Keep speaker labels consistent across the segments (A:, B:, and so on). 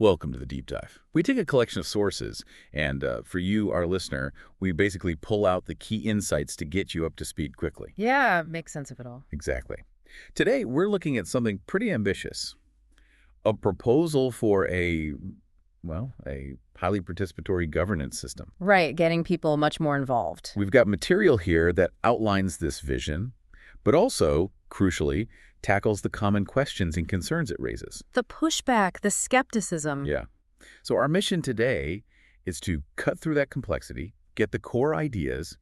A: Welcome to the Deep Dive. We take a collection of sources, and for you, our listener, we basically pull out the key insights to get you up to speed quickly.
B: Yeah, makes sense of it all.
A: Exactly. Today, we're looking at something pretty ambitious. A proposal for a highly participatory governance system.
B: Right, getting people much more involved.
A: We've got material here that outlines this vision, but also, crucially, tackles the common questions and concerns it raises.
B: The pushback, the skepticism.
A: Yeah. So our mission today is to cut through that complexity, get the core ideas,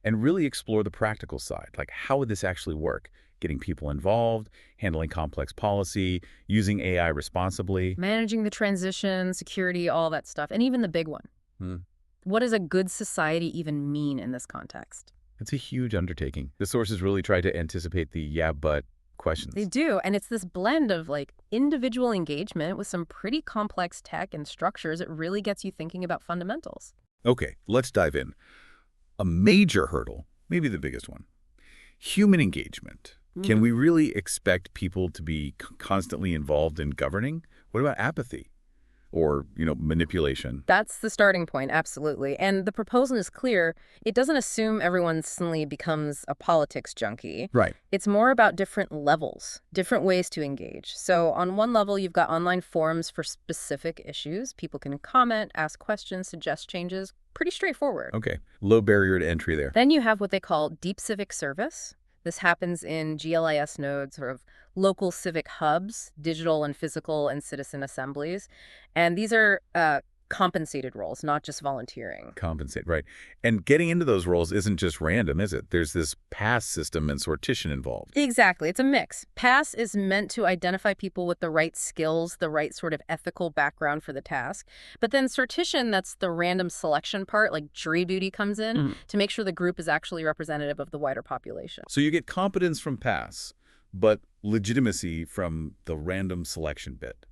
A: and really explore the practical side. Like, how would this actually work? Getting people involved, handling complex policy, using AI responsibly.
B: Managing the transition, security, all that stuff, and even the big one.
A: Hmm.
B: What does a good society even mean in this context?
A: It's a huge undertaking. The sources really try to anticipate the yeah, but questions.
B: They do, and it's this blend of individual engagement with some pretty complex tech and structures. It really gets you thinking about fundamentals.
A: Okay, let's dive in. A major hurdle, maybe the biggest one, human engagement. Can we really expect people to be constantly involved in governing? What about apathy or, manipulation?
B: That's the starting point, absolutely. And the proposal is clear. It doesn't assume everyone suddenly becomes a politics junkie.
A: Right.
B: It's more about different levels, different ways to engage. So on one level, you've got online forums for specific issues. People can comment, ask questions, suggest changes. Pretty straightforward.
A: Okay. Low barrier to entry there.
B: Then you have what they call deep civic service. This happens in GLIS nodes, sort of local civic hubs, digital and physical and citizen assemblies. And these are compensated roles, not just volunteering.
A: Compensate, right. And getting into those roles isn't just random, is it? There's this pass system and sortition involved.
B: Exactly. It's a mix. PASS is meant to identify people with the right skills, the right sort of ethical background for the task. But then sortition, that's the random selection part, like jury duty comes in to make sure the group is actually representative of the wider population.
A: So you get competence from pass, but legitimacy from the random selection bit.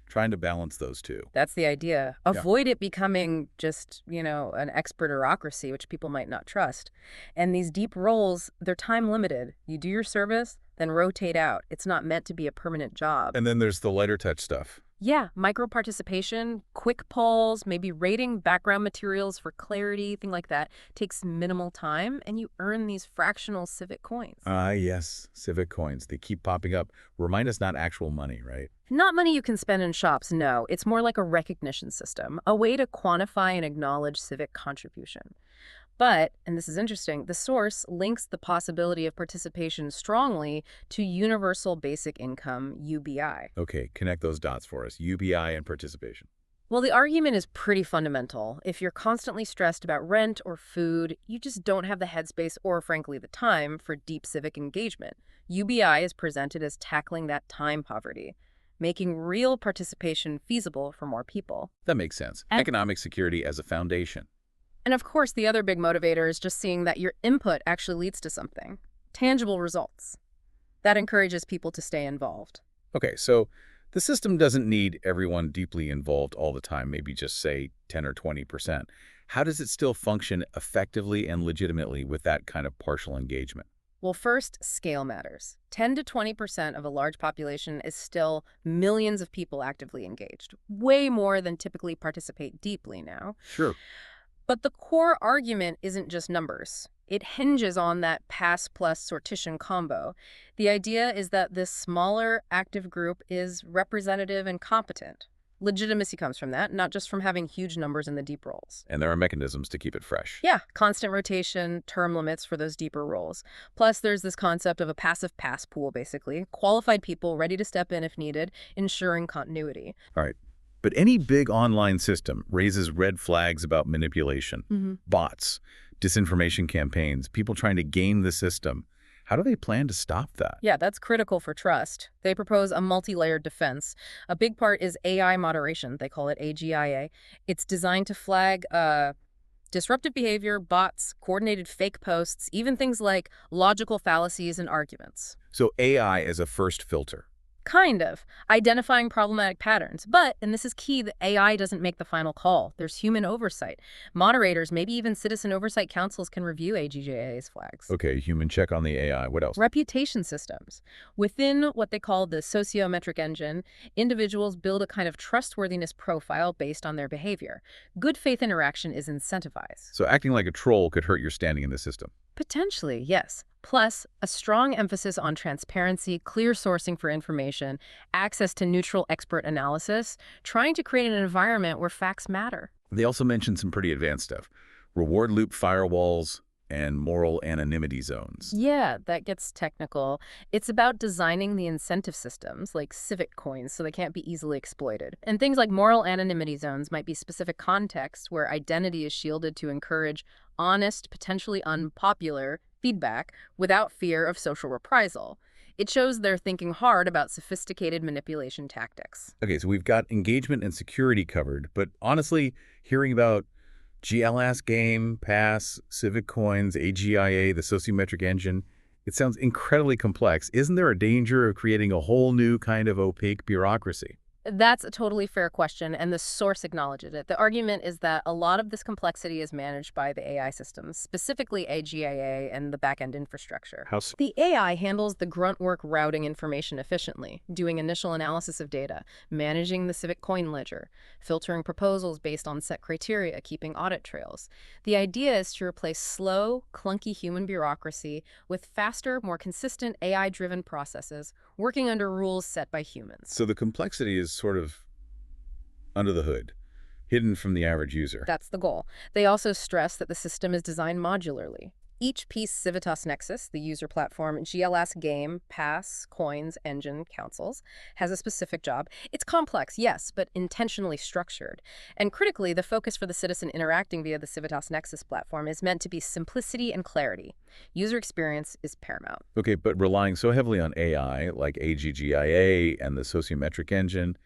A: Trying to balance those two.
B: That's the idea. Avoid it becoming just, an expert bureaucracy, which people might not trust. And these deep roles, they're time limited. You do your service, then rotate out. It's not meant to be a permanent job.
A: And then there's the lighter touch stuff.
B: Yeah, micro-participation, quick polls, maybe rating background materials for clarity, thing like that. Takes minimal time, and you earn these fractional civic coins.
A: Yes, civic coins. They keep popping up. Remind us, not actual money, right?
B: Not money you can spend in shops, no. It's more like a recognition system, a way to quantify and acknowledge civic contribution. But, and this is interesting, the source links the possibility of participation strongly to universal basic income, UBI.
A: Okay, connect those dots for us. UBI and participation.
B: Well, the argument is pretty fundamental. If you're constantly stressed about rent or food, you just don't have the headspace or, frankly, the time for deep civic engagement. UBI is presented as tackling that time poverty, making real participation feasible for more people.
A: That makes sense. Economic security as a foundation.
B: And of course, the other big motivator is just seeing that your input actually leads to something. Tangible results. That encourages people to stay involved.
A: Okay, so the system doesn't need everyone deeply involved all the time, maybe just say 10 or 20%. How does it still function effectively and legitimately with that kind of partial engagement?
B: Well, first, scale matters. 10 to 20% of a large population is still millions of people actively engaged. Way more than typically participate deeply now.
A: Sure.
B: But the core argument isn't just numbers. It hinges on that pass plus sortition combo. The idea is that this smaller active group is representative and competent. Legitimacy comes from that, not just from having huge numbers in the deep roles.
A: And there are mechanisms to keep it fresh.
B: Yeah, constant rotation, term limits for those deeper roles. Plus, there's this concept of a passive pass pool, basically. Qualified people ready to step in if needed, ensuring continuity.
A: All right. But any big online system raises red flags about manipulation, bots, disinformation campaigns, people trying to game the system. How do they plan to stop that?
B: Yeah, that's critical for trust. They propose a multi-layered defense. A big part is AI moderation. They call it AGIA. It's designed to flag disruptive behavior, bots, coordinated fake posts, even things like logical fallacies and arguments.
A: So AI as a first filter.
B: Kind of. Identifying problematic patterns. But, and this is key, the AI doesn't make the final call. There's human oversight. Moderators, maybe even citizen oversight councils can review AGJA's flags.
A: Okay, human check on the AI. What else?
B: Reputation systems. Within what they call the sociometric engine, individuals build a kind of trustworthiness profile based on their behavior. Good faith interaction is incentivized.
A: So acting like a troll could hurt your standing in the system.
B: Potentially, yes. Plus, a strong emphasis on transparency, clear sourcing for information, access to neutral expert analysis, trying to create an environment where facts matter.
A: They also mentioned some pretty advanced stuff. Reward loop firewalls and moral anonymity zones.
B: Yeah, that gets technical. It's about designing the incentive systems, like Civic coins, so they can't be easily exploited. And things like moral anonymity zones might be specific contexts where identity is shielded to encourage honest, potentially unpopular feedback without fear of social reprisal. It shows they're thinking hard about sophisticated manipulation tactics.
A: Okay, so we've got engagement and security covered, but honestly, hearing about GLS game, pass, civic coins, AGIA, the sociometric engine, it sounds incredibly complex. Isn't there a danger of creating a whole new kind of opaque bureaucracy?
B: That's a totally fair question, and the source acknowledges it. The argument is that a lot of this complexity is managed by the AI systems, specifically AGIA and the backend infrastructure.
A: How so?
B: The AI handles the grunt work routing information efficiently, doing initial analysis of data, managing the Civic coin ledger, filtering proposals based on set criteria, keeping audit trails. The idea is to replace slow, clunky human bureaucracy with faster, more consistent AI-driven processes working under rules set by humans.
A: So the complexity is sort of under the hood, hidden from the average user.
B: That's the goal. They also stress that the system is designed modularly. Each piece, Civitas Nexus, the user platform, GLS game, pass, coins, engine, councils, has a specific job. It's complex, yes, but intentionally structured. And critically, the focus for the citizen interacting via the Civitas Nexus platform is meant to be simplicity and clarity. User experience is paramount.
A: Okay, but relying so heavily on AI, like AGGIA and the sociometric engine,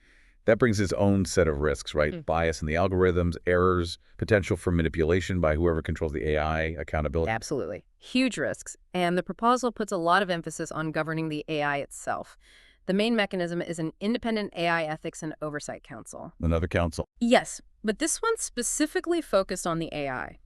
A: that brings its own set of risks, right? Bias in the algorithms, errors, potential for manipulation by whoever controls the AI, accountability.
B: Absolutely. Huge risks. And the proposal puts a lot of emphasis on governing the AI itself. The main mechanism is an independent AI ethics and oversight council.
A: Another council.
B: Yes, but this one's specifically focused on the AI.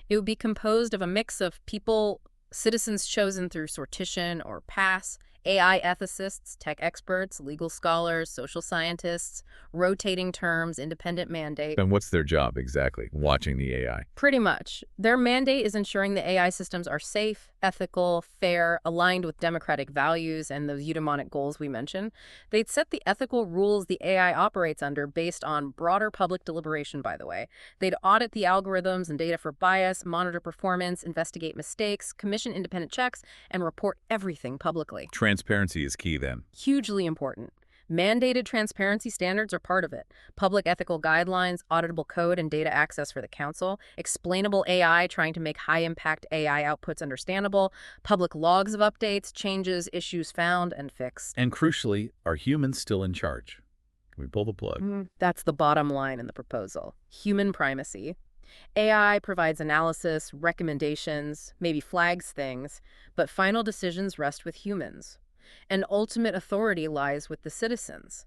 B: It would be composed of a mix of people, citizens chosen through sortition or pass, AI ethicists, tech experts, legal scholars, social scientists, rotating terms, independent mandate.
A: And what's their job exactly? Watching the AI.
B: Pretty much. Their mandate is ensuring the AI systems are safe, ethical, fair, aligned with democratic values and those eudaimonic goals we mentioned. They'd set the ethical rules the AI operates under based on broader public deliberation, by the way. They'd audit the algorithms and data for bias, monitor performance, investigate mistakes, commission independent checks, and report everything publicly.
A: Transparency is key then.
B: Hugely important. Mandated transparency standards are part of it. Public ethical guidelines, auditable code, and data access for the council. Explainable AI, trying to make high-impact AI outputs understandable. Public logs of updates, changes, issues found, and fixed.
A: And crucially, are humans still in charge? Can we pull the plug?
B: That's the bottom line in the proposal. Human primacy. AI provides analysis, recommendations, maybe flags things, but final decisions rest with humans. And ultimate authority lies with the citizens.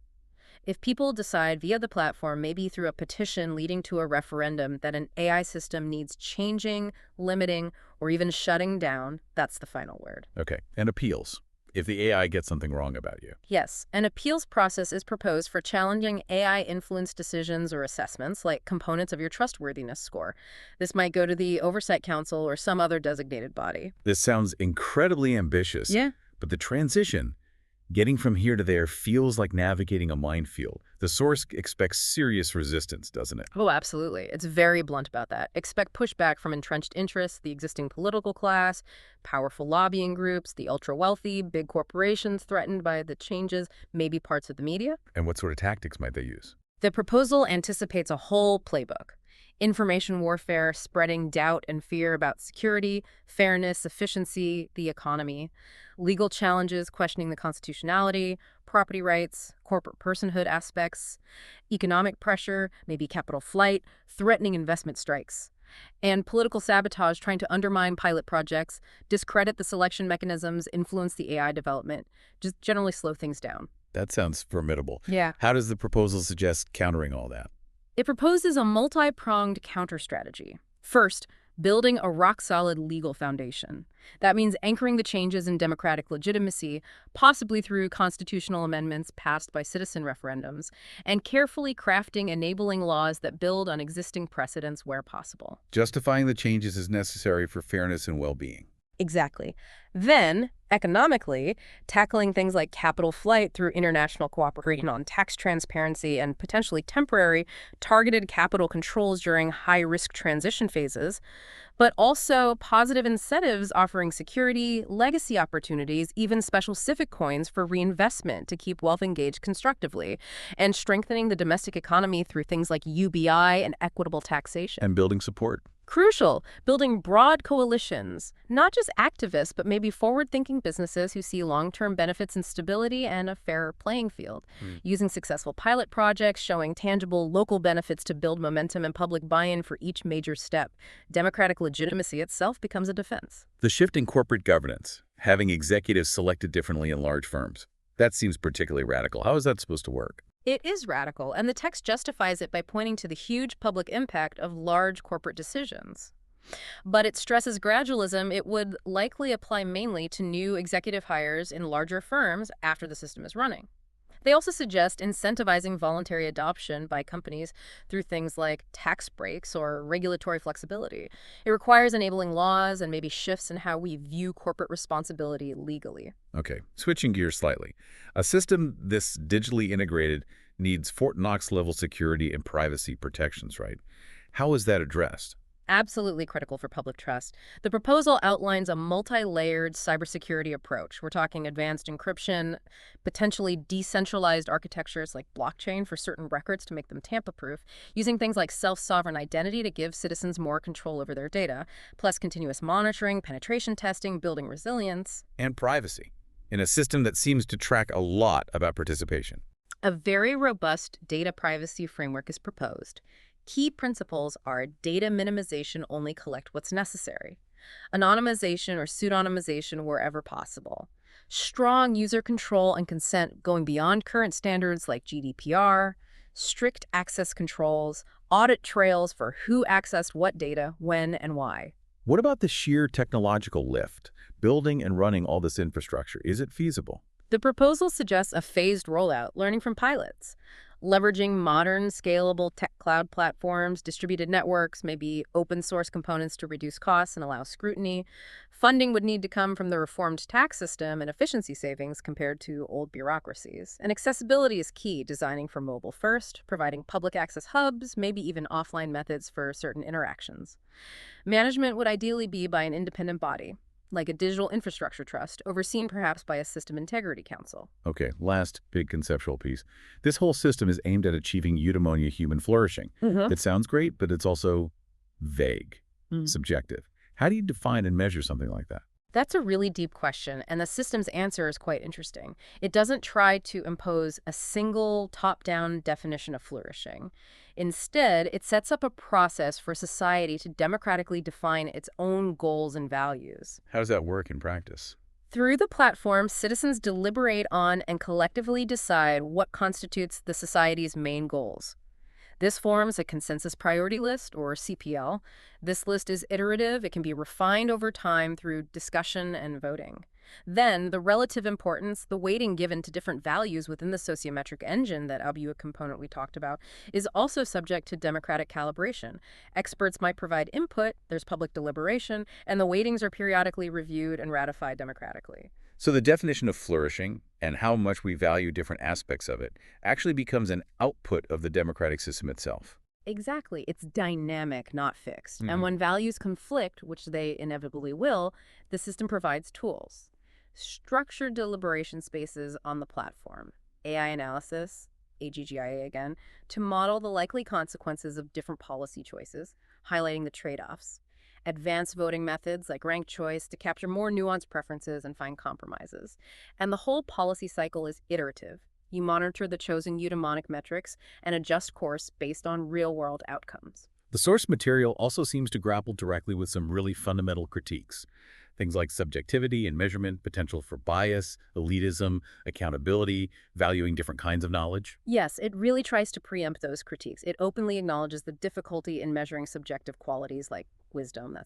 B: If people decide via the platform, maybe through a petition leading to a referendum, that an AI system needs changing, limiting, or even shutting down, that's the final word.
A: Okay, and appeals. If the AI gets something wrong about you.
B: Yes, an appeals process is proposed for challenging AI-influenced decisions or assessments, like components of your trustworthiness score. This might go to the Oversight Council or some other designated body.
A: This sounds incredibly ambitious.
B: Yeah.
A: But the transition, getting from here to there, feels like navigating a minefield. The source expects serious resistance, doesn't it?
B: Oh, absolutely. It's very blunt about that. Expect pushback from entrenched interests, the existing political class, powerful lobbying groups, the ultra-wealthy, big corporations threatened by the changes, maybe parts of the media.
A: And what sort of tactics might they use?
B: The proposal anticipates a whole playbook. Information warfare, spreading doubt and fear about security, fairness, efficiency, the economy. Legal challenges questioning the constitutionality, property rights, corporate personhood aspects. Economic pressure, maybe capital flight, threatening investment strikes. And political sabotage, trying to undermine pilot projects, discredit the selection mechanisms, influence the AI development, just generally slow things down.
A: That sounds formidable.
B: Yeah.
A: How does the proposal suggest countering all that?
B: It proposes a multi-pronged counter strategy. First, building a rock-solid legal foundation. That means anchoring the changes in democratic legitimacy, possibly through constitutional amendments passed by citizen referendums, and carefully crafting enabling laws that build on existing precedents where possible.
A: Justifying the changes is necessary for fairness and well-being.
B: Exactly. Then, economically, tackling things like capital flight through international cooperation on tax transparency and potentially temporary targeted capital controls during high-risk transition phases, but also positive incentives offering security, legacy opportunities, even special civic coins for reinvestment to keep wealth engaged constructively, and strengthening the domestic economy through things like UBI and equitable taxation.
A: And building support.
B: Crucial, building broad coalitions, not just activists, but maybe forward-thinking businesses who see long-term benefits in stability and a fairer playing field. Using successful pilot projects, showing tangible local benefits to build momentum and public buy-in for each major step. Democratic legitimacy itself becomes a defense.
A: The shift in corporate governance, having executives selected differently in large firms. That seems particularly radical. How is that supposed to work?
B: It is radical, and the text justifies it by pointing to the huge public impact of large corporate decisions. But it stresses gradualism. It would likely apply mainly to new executive hires in larger firms after the system is running. They also suggest incentivizing voluntary adoption by companies through things like tax breaks or regulatory flexibility. It requires enabling laws and maybe shifts in how we view corporate responsibility legally.
A: Okay, switching gears slightly. A system this digitally integrated needs Fort Knox-level security and privacy protections, right? How is that addressed?
B: Absolutely critical for public trust. The proposal outlines a multi-layered cybersecurity approach. We're talking advanced encryption, potentially decentralized architectures like blockchain for certain records to make them tamper-proof, using things like self-sovereign identity to give citizens more control over their data, plus continuous monitoring, penetration testing, building resilience.
A: And privacy, in a system that seems to track a lot about participation.
B: A very robust data privacy framework is proposed. Key principles are data minimization, only collect what's necessary. Anonymization or pseudonymization wherever possible. Strong user control and consent going beyond current standards like GDPR. Strict access controls. Audit trails for who accessed what data, when, and why.
A: What about the sheer technological lift? Building and running all this infrastructure, is it feasible?
B: The proposal suggests a phased rollout, learning from pilots. Leveraging modern, scalable tech cloud platforms, distributed networks, maybe open source components to reduce costs and allow scrutiny. Funding would need to come from the reformed tax system and efficiency savings compared to old bureaucracies. And accessibility is key, designing for mobile first, providing public access hubs, maybe even offline methods for certain interactions. Management would ideally be by an independent body, like a digital infrastructure trust, overseen perhaps by a system integrity council.
A: Okay, last big conceptual piece. This whole system is aimed at achieving eudaimonia human flourishing. It sounds great, but it's also vague, subjective. How do you define and measure something like that?
B: That's a really deep question, and the system's answer is quite interesting. It doesn't try to impose a single top-down definition of flourishing. Instead, it sets up a process for society to democratically define its own goals and values.
A: How does that work in practice?
B: Through the platform, citizens deliberate on and collectively decide what constitutes the society's main goals. This forms a consensus priority list, or CPL. This list is iterative. It can be refined over time through discussion and voting. Then, the relative importance, the weighting given to different values within the sociometric engine, that ABUA component we talked about, is also subject to democratic calibration. Experts might provide input, there's public deliberation, and the weightings are periodically reviewed and ratified democratically.
A: So the definition of flourishing and how much we value different aspects of it actually becomes an output of the democratic system itself.
B: Exactly. It's dynamic, not fixed. And when values conflict, which they inevitably will, the system provides tools. Structured deliberation spaces on the platform, AI analysis, AGGIA again, to model the likely consequences of different policy choices, highlighting the trade-offs. Advanced voting methods like ranked choice to capture more nuanced preferences and find compromises. And the whole policy cycle is iterative. You monitor the chosen eudaimonic metrics and adjust course based on real-world outcomes.
A: The source material also seems to grapple directly with some really fundamental critiques. Things like subjectivity and measurement, potential for bias, elitism, accountability, valuing different kinds of knowledge.
B: Yes, it really tries to preempt those critiques. It openly acknowledges the difficulty in measuring subjective qualities like wisdom,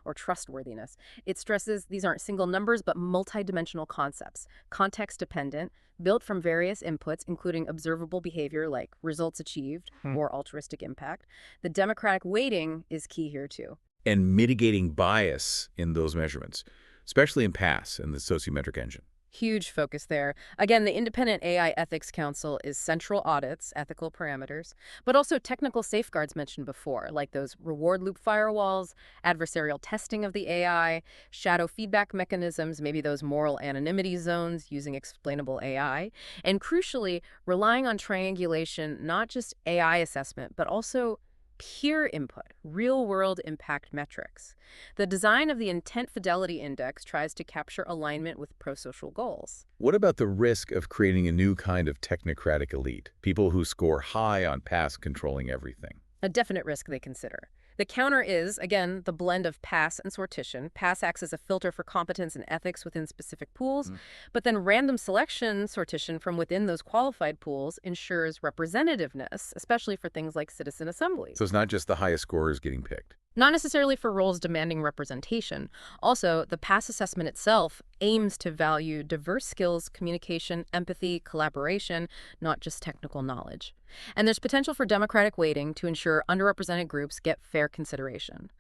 B: or trustworthiness. It stresses these aren't single numbers, but multidimensional concepts, context-dependent, built from various inputs, including observable behavior like results achieved or altruistic impact. The democratic weighting is key here too.
A: And mitigating bias in those measurements, especially in PASS and the sociometric engine.
B: Huge focus there. Again, the Independent AI Ethics Council is central audits, ethical parameters, but also technical safeguards mentioned before, like those reward loop firewalls, adversarial testing of the AI, shadow feedback mechanisms, maybe those moral anonymity zones using explainable AI, and crucially, relying on triangulation, not just AI assessment, but also peer input, real-world impact metrics. The design of the Intent Fidelity Index tries to capture alignment with pro-social goals.
A: What about the risk of creating a new kind of technocratic elite, people who score high on PASS controlling everything?
B: A definite risk they consider. The counter is, again, the blend of pass and sortition. Pass acts as a filter for competence and ethics within specific pools, but then random selection, sortition from within those qualified pools ensures representativeness, especially for things like citizen assemblies.
A: So it's not just the highest scorers getting picked.
B: Not necessarily for roles demanding representation. Also, the PASS assessment itself aims to value diverse skills, communication, empathy, collaboration, not just technical knowledge. And there's potential for democratic weighting to ensure underrepresented groups get fair consideration.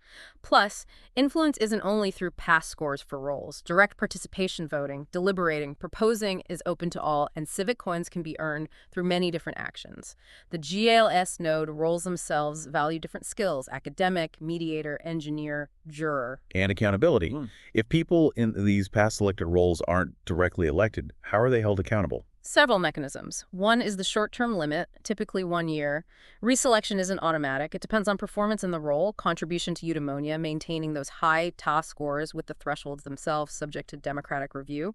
B: Plus, influence isn't only through PASS scores for roles. Direct participation voting, deliberating, proposing is open to all, and civic coins can be earned through many different actions. The GLS node roles themselves value different skills: academic, mediator, engineer, juror.
A: And accountability. If people in these past elected roles aren't directly elected, how are they held accountable?
B: Several mechanisms. One is the short-term limit, typically 1 year. Reselection isn't automatic. It depends on performance in the role, contribution to eudaimonia, maintaining those high TAS scores with the thresholds themselves subject to democratic review.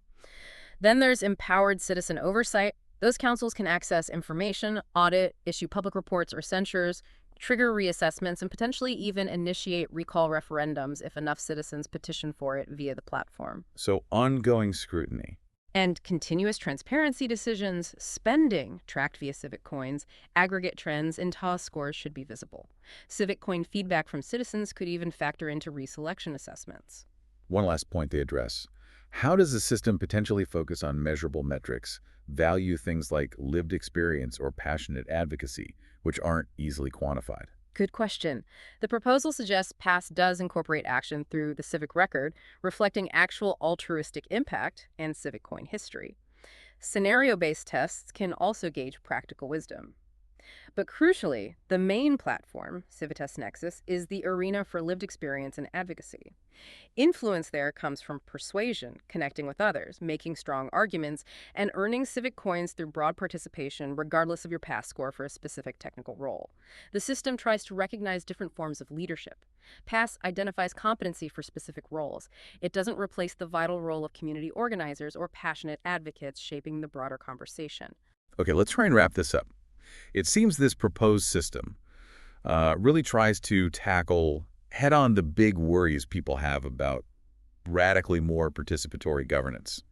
B: Then there's empowered citizen oversight. Those councils can access information, audit, issue public reports or censures, trigger reassessments, and potentially even initiate recall referendums if enough citizens petition for it via the platform.
A: So ongoing scrutiny.
B: And continuous transparency decisions, spending tracked via Civic coins, aggregate trends, and TAS scores should be visible. Civic coin feedback from citizens could even factor into reselection assessments.
A: One last point they address. How does the system potentially focus on measurable metrics, value things like lived experience or passionate advocacy, which aren't easily quantified?
B: Good question. The proposal suggests PASS does incorporate action through the civic record, reflecting actual altruistic impact and civic coin history. Scenario-based tests can also gauge practical wisdom. But crucially, the main platform, Civitas Nexus, is the arena for lived experience and advocacy. Influence there comes from persuasion, connecting with others, making strong arguments, and earning civic coins through broad participation regardless of your PASS score for a specific technical role. The system tries to recognize different forms of leadership. PASS identifies competency for specific roles. It doesn't replace the vital role of community organizers or passionate advocates shaping the broader conversation.
A: Okay, let's try and wrap this up. It seems this proposed system really tries to tackle head-on the big worries people have about radically more participatory governance.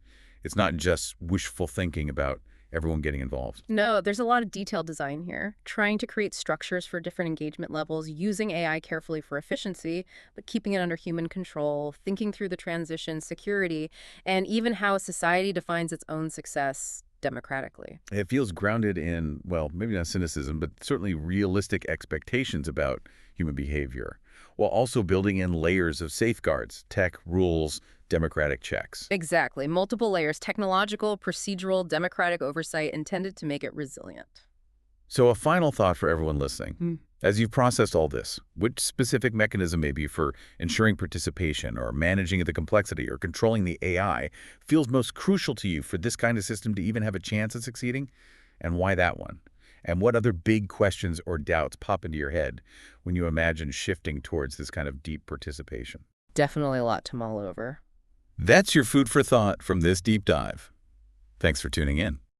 A: It's not just wishful thinking about everyone getting involved.
B: No, there's a lot of detailed design here, trying to create structures for different engagement levels, using AI carefully for efficiency, but keeping it under human control, thinking through the transition, security, and even how a society defines its own success democratically.
A: It feels grounded in, well, maybe not cynicism, but certainly realistic expectations about human behavior, while also building in layers of safeguards, tech, rules, democratic checks.
B: Exactly. Multiple layers: technological, procedural, democratic oversight intended to make it resilient.
A: So a final thought for everyone listening. As you've processed all this, which specific mechanism maybe for ensuring participation or managing the complexity or controlling the AI feels most crucial to you for this kind of system to even have a chance at succeeding? And why that one? And what other big questions or doubts pop into your head when you imagine shifting towards this kind of deep participation?
B: Definitely a lot to mull over.
A: That's your food for thought from this deep dive. Thanks for tuning in.